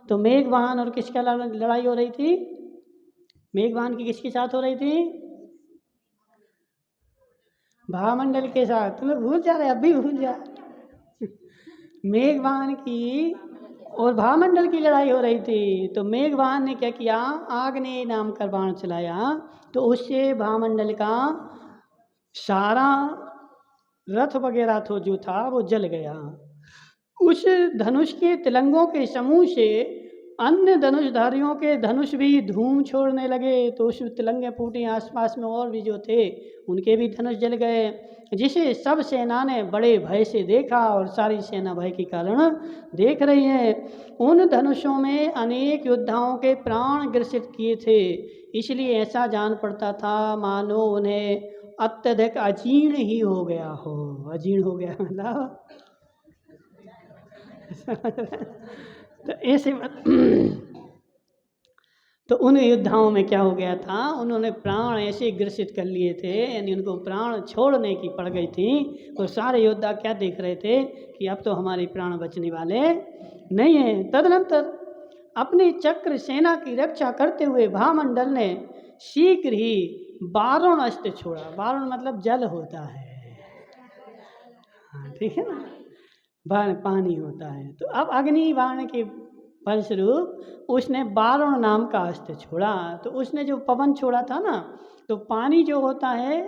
तो मेघवाहन और किसका लड़ाई हो रही थी, मेघवाहन की किसके साथ हो रही थी, भामंडल के साथ। तुम्हें भूल जा रहे, अभी भूल जा। मेघवाहन की और भामंडल की लड़ाई हो रही थी। तो मेघवाहन ने क्या किया, आग्नेय नाम का बाण चलाया, तो उससे भामंडल का सारा रथ वगैरह तो जो था वो जल गया। उस धनुष के तिलंगों के समूह से अन्य धनुषधारियों के धनुष भी धूम छोड़ने लगे। तो उस तिलंगे फूटे, आसपास में और भी जो थे उनके भी धनुष जल गए, जिसे सब सेना ने बड़े भय से देखा, और सारी सेना भय के कारण देख रही है। उन धनुषों में अनेक योद्धाओं के प्राण ग्रसित किए थे, इसलिए ऐसा जान पड़ता था मानो उन्हें अत्यधिक अजीर्ण ही हो गया हो। अजीर्ण हो गया मतलब तो ऐसे तो उन योद्धाओं में क्या हो गया था, उन्होंने प्राण ऐसे ग्रसित कर लिए थे, यानी उनको प्राण छोड़ने की पड़ गई थी। और सारे योद्धा क्या देख रहे थे कि अब तो हमारे प्राण बचने वाले नहीं हैं। तदनंतर अपनी चक्र सेना की रक्षा करते हुए भामंडल ने शीघ्र ही वारुण अस्त्र छोड़ा। वारुण मतलब जल होता है, हाँ ठीक है ना, बाण पानी होता है। तो अब अग्नि बाण के फलस्वरूप उसने वारुण नाम का अस्त्र छोड़ा। तो उसने जो पवन छोड़ा था ना, तो पानी जो होता है,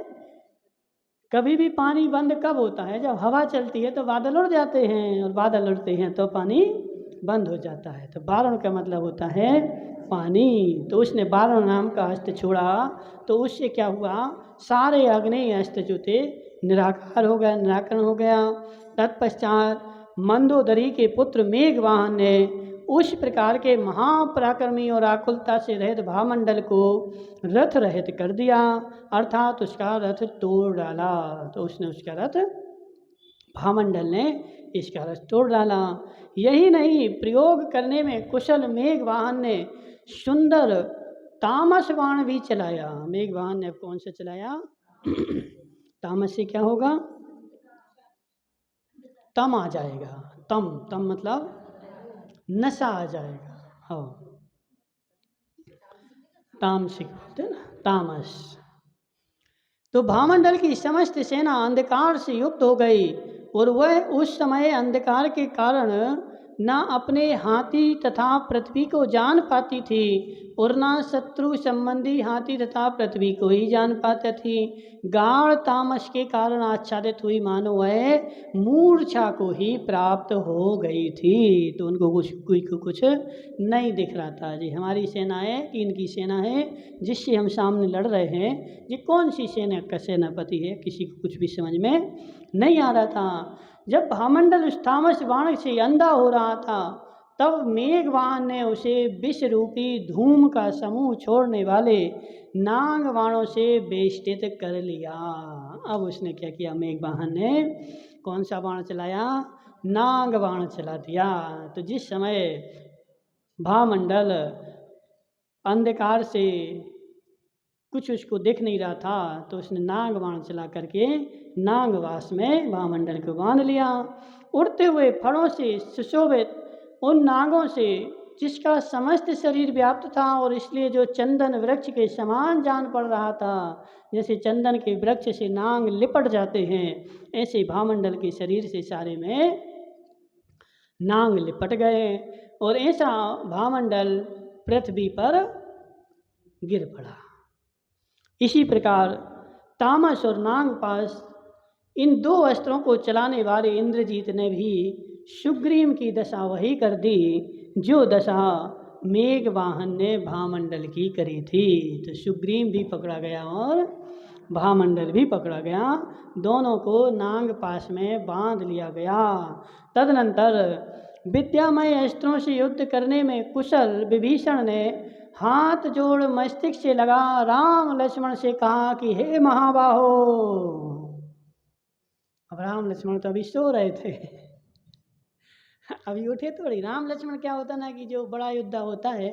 कभी भी पानी बंद कब होता है? जब हवा चलती है तो बादल उड़ जाते हैं, और बादल उड़ते हैं तो पानी बंद हो जाता है। तो वारुण का मतलब होता है पानी। तो उसने वारुण नाम का अस्त्र छोड़ा, तो उससे क्या हुआ? सारे अग्नि अस्त्र जो थे निराकार हो गया, निराकरण हो गया। तत्पश्चात मंदोदरी के पुत्र मेघवाहन ने उस प्रकार के महापराक्रमी और आकुलता से रहित भामंडल को रथ रहित कर दिया, अर्थात उसका रथ तोड़ डाला। तो उसने उसका रथ, भामंडल ने इसका रथ तोड़ डाला। यही नहीं, प्रयोग करने में कुशल मेघवाहन ने सुंदर तामस बाण भी चलाया। मेघवाहन ने कौन सा चलाया? तामस से क्या होगा? तम आ जाएगा। तम, तम मतलब नशा आ जाएगा। हाँ, तामसिक बोलते हैं ना, तामस। तो भामंडल की समस्त सेना अंधकार से युक्त हो गई, और वह उस समय अंधकार के कारण न अपने हाथी तथा पृथ्वी को जान पाती थी, और न शत्रु संबंधी हाथी तथा पृथ्वी को ही जान पाती थी। गाढ़ तामस के कारण आच्छादित हुई मानो वह मूर्छा को ही प्राप्त हो गई थी। तो उनको कुछ नहीं दिख रहा था। जी हमारी सेना है कि इनकी सेना है जिससे हम सामने लड़ रहे हैं, ये कौन सी सेना का सेनापति है, किसी को कुछ भी समझ में नहीं आ रहा था। जब भामंडल उस तामस बाण से अंधा हो रहा था, तब मेघवाहन ने उसे विष रूपी धूम का समूह छोड़ने वाले नाग बाणों से बेष्टित कर लिया। अब उसने क्या किया? मेघवाहन ने कौन सा बाण चलाया? नाग बाण चला दिया। तो जिस समय भामंडल अंधकार से कुछ उसको दिख नहीं रहा था, तो उसने नाग बाण चला करके नागवास में भामंडल को बांध लिया। उड़ते हुए फड़ों से सुशोभित उन नागों से, जिसका समस्त शरीर व्याप्त था, और इसलिए जो चंदन वृक्ष के समान जान पड़ रहा था, जैसे चंदन के वृक्ष से नाग लिपट जाते हैं, ऐसे भामंडल के शरीर से सारे में नाग लिपट गए, और ऐसा भामंडल पृथ्वी पर गिर पड़ा। इसी प्रकार तामस और नागपाश, इन दो अस्त्रों को चलाने वाले इंद्रजीत ने भी सुग्रीव की दशा वही कर दी जो दशा मेघवाहन ने भामंडल की करी थी। तो सुग्रीव भी पकड़ा गया और भामंडल भी पकड़ा गया, दोनों को नागपाश में बांध लिया गया। तदनंतर विद्यामय अस्त्रों से युद्ध करने में कुशल विभीषण ने हाथ जोड़ मस्तिष्क से लगा राम लक्ष्मण से कहा कि हे महाबाहो। अब राम लक्ष्मण तो अभी सो रहे थे, अभी उठे थोड़ी। राम लक्ष्मण क्या होता ना कि जो बड़ा युद्ध होता है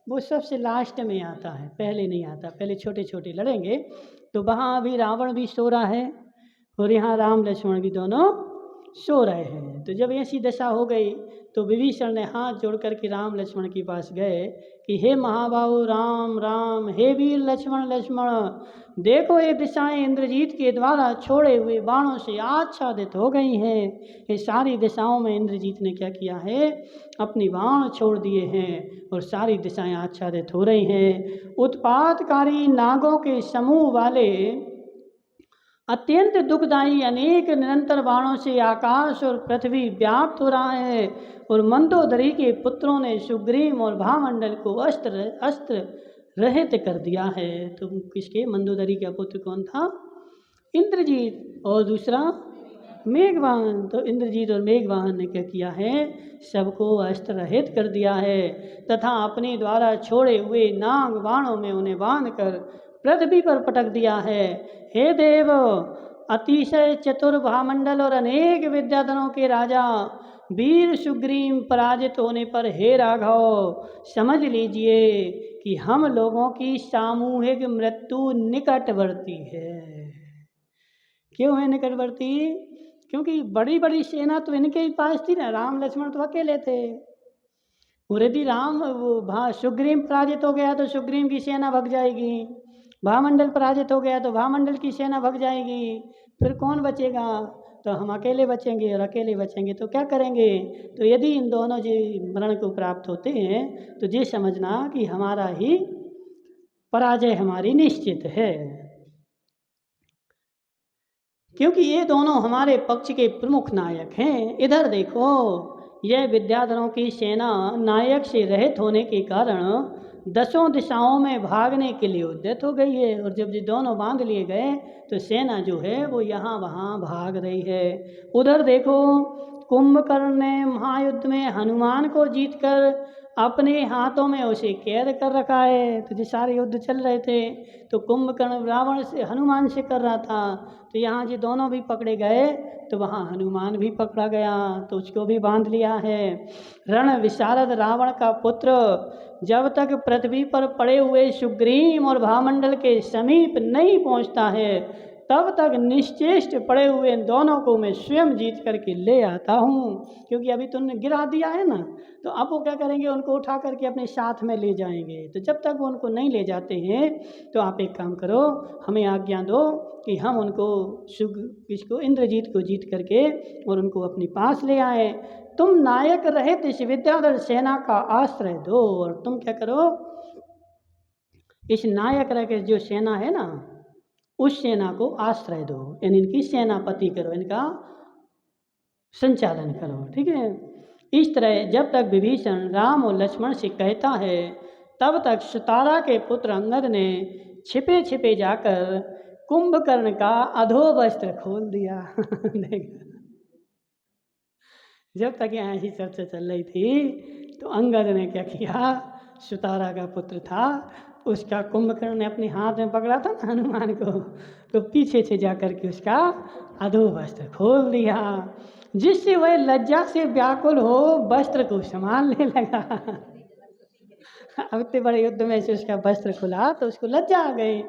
वो सबसे लास्ट में आता है, पहले नहीं आता। पहले छोटे छोटे लड़ेंगे। तो वहाँ अभी रावण भी सो रहा है और यहाँ राम लक्ष्मण भी दोनों सो रहे हैं। तो जब ऐसी दशा हो गई तो विभीषण ने हाथ जोड़ करके राम लक्ष्मण के पास गए कि हे महाबाहु राम राम, हे वीर लक्ष्मण लक्ष्मण, देखो ये दिशाएं इंद्रजीत के द्वारा छोड़े हुए बाणों से आच्छादित हो गई हैं। ये सारी दिशाओं में इंद्रजीत ने क्या किया है? अपनी बाण छोड़ दिए हैं और सारी दिशाएं आच्छादित हो रही हैं। उत्पातकारी नागों के समूह वाले अत्यंत दुखदायी अनेक निरंतर बाणों से आकाश और पृथ्वी व्याप्त हो रहा है, और मंदोदरी के पुत्रों ने सुग्रीव और भामंडल को अस्त्र रहित कर दिया है। तो किसके? मंदोदरी का पुत्र कौन था? इंद्रजीत, और दूसरा मेघवाहन। तो इंद्रजीत और मेघवाहन ने क्या किया है? सबको अस्त्र रहित कर दिया है, तथा अपने द्वारा छोड़े हुए नाग बाणों में उन्हें बांधकर पृथ्वी पर पटक दिया है। हे देव, अतिशय चतुर भामंडल और अनेक विद्याधनों के राजा वीर सुग्रीव पराजित होने पर हे राघव समझ लीजिए कि हम लोगों की सामूहिक मृत्यु निकटवर्ती है। क्यों है निकटवर्ती? क्योंकि बड़ी बड़ी सेना तो इनके ही पास थी ना, राम लक्ष्मण तो अकेले थे। और यदि सुग्रीव पराजित हो गया तो सुग्रीव की सेना भग जाएगी, भामंडल पराजित हो गया तो भामंडल की सेना भग जाएगी। फिर कौन बचेगा? तो हम अकेले बचेंगे, और अकेले बचेंगे तो क्या करेंगे? तो यदि इन दोनों जी मरण को प्राप्त होते हैं तो ये समझना कि हमारा ही पराजय हमारी निश्चित है, क्योंकि ये दोनों हमारे पक्ष के प्रमुख नायक हैं। इधर देखो, यह विद्याधरों की सेना नायक से रहित होने के कारण दसों दिशाओं में भागने के लिए उद्यत हो गई है, और जब ये दोनों बांध लिए गए तो सेना जो है वो यहाँ वहाँ भाग रही है। उधर देखो, कुंभकर्ण ने महायुद्ध में हनुमान को जीतकर अपने हाथों में उसे कैद कर रखा है। तो जो सारे युद्ध चल रहे थे तो कुंभकर्ण रावण से हनुमान से कर रहा था, तो यहाँ जो दोनों भी पकड़े गए तो वहाँ हनुमान भी पकड़ा गया, तो उसको भी बांध लिया है। रण विशारद रावण का पुत्र जब तक पृथ्वी पर पड़े हुए सुग्रीव और भामंडल के समीप नहीं पहुँचता है तब तक निश्चेष्ट पड़े हुए इन दोनों को मैं स्वयं जीत करके ले आता हूँ। क्योंकि अभी तुमने गिरा दिया है ना, तो अब वो क्या करेंगे? उनको उठा करके अपने साथ में ले जाएंगे। तो जब तक वो उनको नहीं ले जाते हैं तो आप एक काम करो, हमें आज्ञा दो कि हम उनको इसको इंद्रजीत को जीत करके और उनको अपने पास ले आए। तुम नायक रहित इस विद्याधर सेना का आश्रय दो, और तुम क्या करो? इस नायक रहित जो सेना है ना, उस सेना को आश्रय दो, यानी इनकी सेनापति करो, इनका संचालन करो। ठीक है। इस तरह जब तक विभीषण राम और लक्ष्मण से कहता है तब तक सुतारा के पुत्र अंगद ने छिपे छिपे जाकर कुंभकर्ण का अधो वस्त्र खोल दिया। जब तक यहाँ ऐसी चर्चा चल रही थी तो अंगद ने क्या किया? सुतारा का पुत्र था, उसका कुंभकर्ण ने अपने हाथ में पकड़ा था ना हनुमान को, तो पीछे से जाकर के उसका अधो वस्त्र खोल दिया, जिससे वह लज्जा से व्याकुल हो वस्त्र को संभालने लगा। अब इतने बड़े युद्ध में से उसका वस्त्र खुला तो उसको लज्जा आ गई।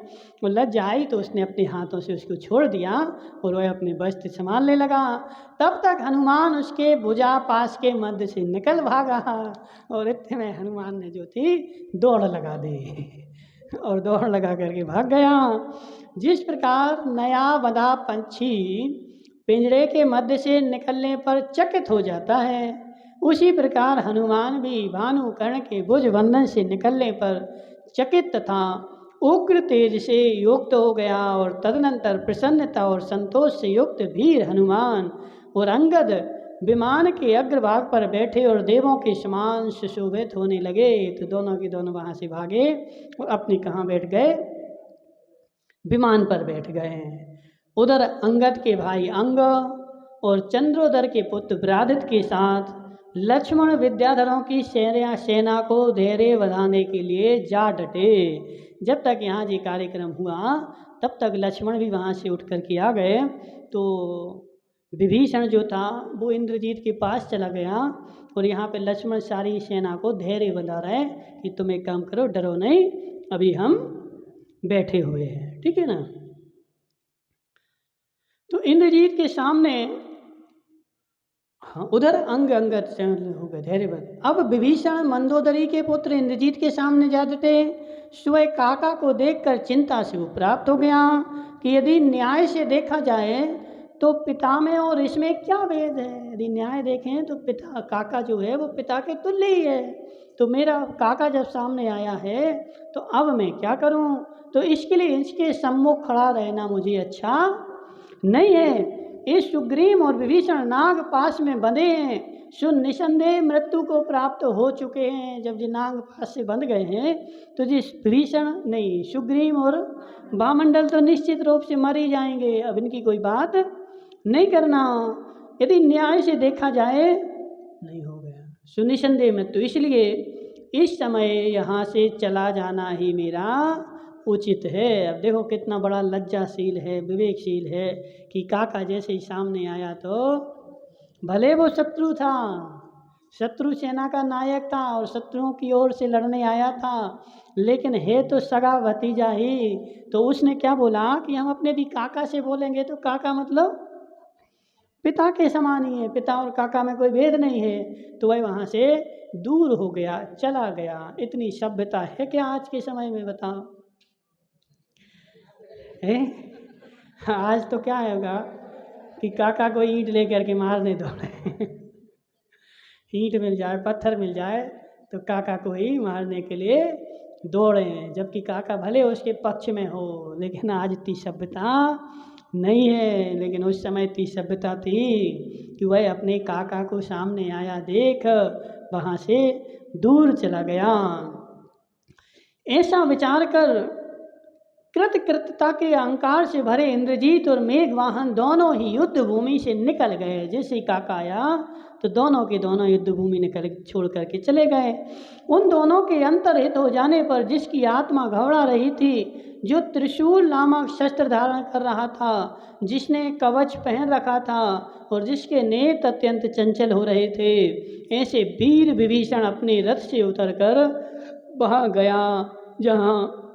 वो लज्जा आई तो उसने अपने हाथों से उसको छोड़ दिया और वह अपने वस्त्र संभालने लगा। तब तक हनुमान उसके भुजा पास के मध्य से निकल भागा, और इतने में हनुमान ने जो थी दौड़ लगा दी और दौड़ लगा करके भाग गया। जिस प्रकार नया बंधा पंछी पिंजरे के मध्य से निकलने पर चकित हो जाता है, उसी प्रकार हनुमान भी भानुकर्ण के भुज बंधन से निकलने पर चकित तथा उग्र तेज से युक्त हो गया, और तदनंतर प्रसन्नता और संतोष से युक्त वीर हनुमान और अंगद विमान के अग्रभाग पर बैठे और देवों के समान सुशोभित होने लगे। तो दोनों के दोनों वहाँ से भागे और अपने कहाँ बैठ गए? विमान पर बैठ गए। उधर अंगद के भाई अंग और चंद्रोदर के पुत्र ब्रादित के साथ लक्ष्मण विद्याधरों की सेना को धैर्य बढ़ाने के लिए जा डटे। जब तक यहाँ जी कार्यक्रम हुआ तब तक लक्ष्मण भी वहाँ से उठ कर के आ गए। तो विभीषण जो था वो इंद्रजीत के पास चला गया, और यहाँ पे लक्ष्मण सारी सेना को धैर्य बंधा रहे कि तुम एक काम करो, डरो नहीं, अभी हम बैठे हुए हैं। ठीक है ना। तो इंद्रजीत के सामने उधर अंग अंगद से हो गए धैर्यवत। अब विभीषण मंदोदरी के पुत्र इंद्रजीत के सामने जा डटे। स्वयं काका को देखकर चिंता से वो प्राप्त हो गया कि यदि न्याय से देखा जाए तो पिता में और इसमें क्या भेद है। यदि न्याय देखें तो पिता काका जो है वो पिता के तुल्य ही है। तो मेरा काका जब सामने आया है तो अब मैं क्या करूं? तो इसके लिए इसके सम्मुख खड़ा रहना मुझे अच्छा नहीं है। इस सुग्रीव और विभीषण नाग पास में बंधे हैं, सो निसंदेह मृत्यु को प्राप्त हो चुके हैं। जब ये नाग पास से बंध गए हैं तो जिस विभीषण नहीं, सुग्रीव और वामंडल तो निश्चित रूप से मर ही जाएंगे। अब इनकी कोई बात नहीं करना। यदि न्याय से देखा जाए नहीं हो गया, सो निसंदेह मृत्यु, इसलिए इस समय यहाँ से चला जाना ही मेरा उचित है। अब देखो कितना बड़ा लज्जाशील है, विवेकशील है कि काका जैसे ही सामने आया तो भले वो शत्रु था, शत्रु सेना का नायक था और शत्रुओं की ओर से लड़ने आया था, लेकिन है तो सगा भतीजा ही। तो उसने क्या बोला कि हम अपने भी काका से बोलेंगे, तो काका मतलब पिता के समान ही है, पिता और काका में कोई भेद नहीं है। तो वह वहाँ से दूर हो गया, चला गया। इतनी सभ्यता है क्या आज के समय में, बताओ है? आज तो क्या होगा कि काका को ईंट लेकर के मारने दौड़े। ईंट मिल जाए, पत्थर मिल जाए तो काका को ही मारने के लिए दौड़े हैं, जबकि काका भले उसके पक्ष में हो। लेकिन आज इतनी सभ्यता नहीं है, लेकिन उस समय इतनी सभ्यता थी कि वह अपने काका को सामने आया देख वहाँ से दूर चला गया। ऐसा विचार कर कृतकृत्यता के अहंकार से भरे इंद्रजीत और मेघवाहन दोनों ही युद्ध भूमि से निकल गए। जैसे काका आया तो दोनों के दोनों युद्ध भूमि निकल छोड़ करके चले गए। उन दोनों के अंतर्हित हो जाने पर जिसकी आत्मा घबरा रही थी, जो त्रिशूल नामक शस्त्र धारण कर रहा था, जिसने कवच पहन रखा था और जिसके नेत्र अत्यंत चंचल हो रहे थे, ऐसे वीर विभीषण अपने रथ से उतरकर वहाँ गया जहाँ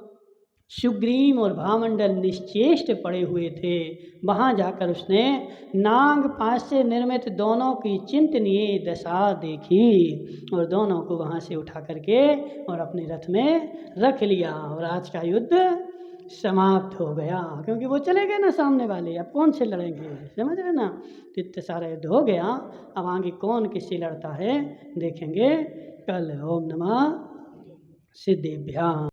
सुग्रीव और भामंडल निश्चेष्ट पड़े हुए थे। वहाँ जाकर उसने नागपाश से निर्मित दोनों की चिंतनीय दशा देखी और दोनों को वहाँ से उठा करके और अपने रथ में रख लिया और आज का युद्ध समाप्त हो गया। क्योंकि वो चले गए ना सामने वाले, अब कौन से लड़ेंगे, समझ रहे ना। तो इतना सारा युद्ध हो गया, अब आगे कौन किससे लड़ता है देखेंगे कल। ओम नमः सिद्धेभ्याम।